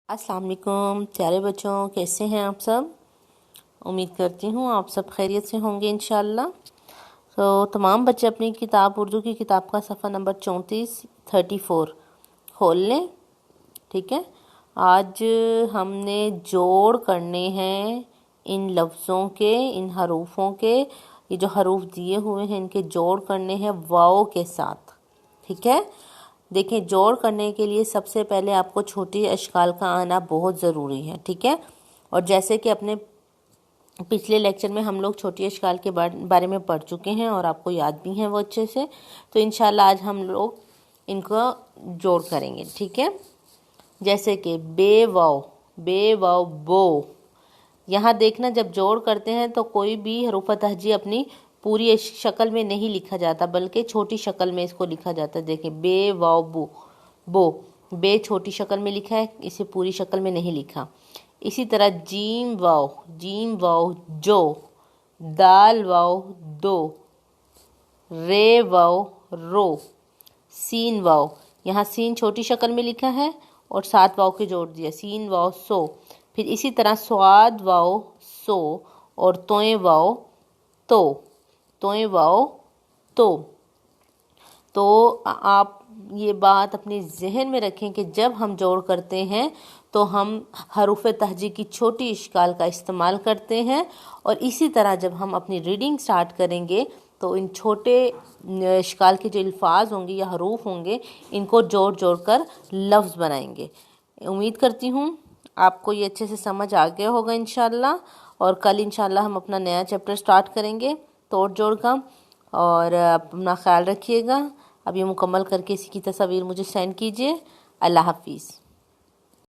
अस्सलाम वालेकुम प्यारे बच्चों, कैसे हैं आप सब। उम्मीद करती हूँ आप सब खैरियत से होंगे इंशाल्लाह। तो तमाम बच्चे अपनी किताब उर्दू की किताब का सफ़ा नंबर 34 खोल लें। ठीक है, आज हमने जोड़ करने हैं इन लफ्ज़ों के, इन हरूफों के। ये जो हरूफ दिए हुए हैं इनके जोड़ करने हैं वाओ के साथ। ठीक है, देखें, जोड़ करने के लिए सबसे पहले आपको छोटी अशकाल का आना बहुत ज़रूरी है। ठीक है, और जैसे कि अपने पिछले लेक्चर में हम लोग छोटी अशकाल के बारे में पढ़ चुके हैं और आपको याद भी हैं वो अच्छे से, तो इंशाल्लाह आज हम लोग इनको जोड़ करेंगे। ठीक है, जैसे कि बे वाओ बो। यहाँ देखना, जब जोड़ करते हैं तो कोई भी हरूफ तहजी अपनी पूरी शक्ल में नहीं लिखा जाता, बल्कि छोटी शक्ल में इसको लिखा जाता है। देखें, बे वाओ बो, बे छोटी शक्ल में लिखा है, इसे पूरी शक्ल में नहीं लिखा। इसी तरह जीम वाओ जो, दाल वाओ दो, रे वाओ रो, सीन वाओ। यहाँ सीन छोटी शक्ल में लिखा है और 7 वाओ के जोड़ दिया, सीन वाओ सो। फिर इसी तरह स्वाद वाओ सो और तोए वाओ तो आप ये बात अपने जहन में रखें कि जब हम जोड़ करते हैं तो हम हरूफ तहजी की छोटी इश्काल का इस्तेमाल करते हैं, और इसी तरह जब हम अपनी रीडिंग स्टार्ट करेंगे तो इन छोटे इश्काल के जो अल्फाज होंगे या हरूफ होंगे इनको जोड़ जोड़ कर लफ्ज़ बनाएंगे। उम्मीद करती हूँ आपको ये अच्छे से समझ आ गया होगा इंशाल्लाह। और कल इंशाल्लाह हम अपना नया चैप्टर स्टार्ट करेंगे तोड़ जोड़ का, और अपना ख्याल रखिएगा। अब ये मुकम्मल करके इसकी तस्वीर मुझे सेंड कीजिए। अल्लाह हाफिज़।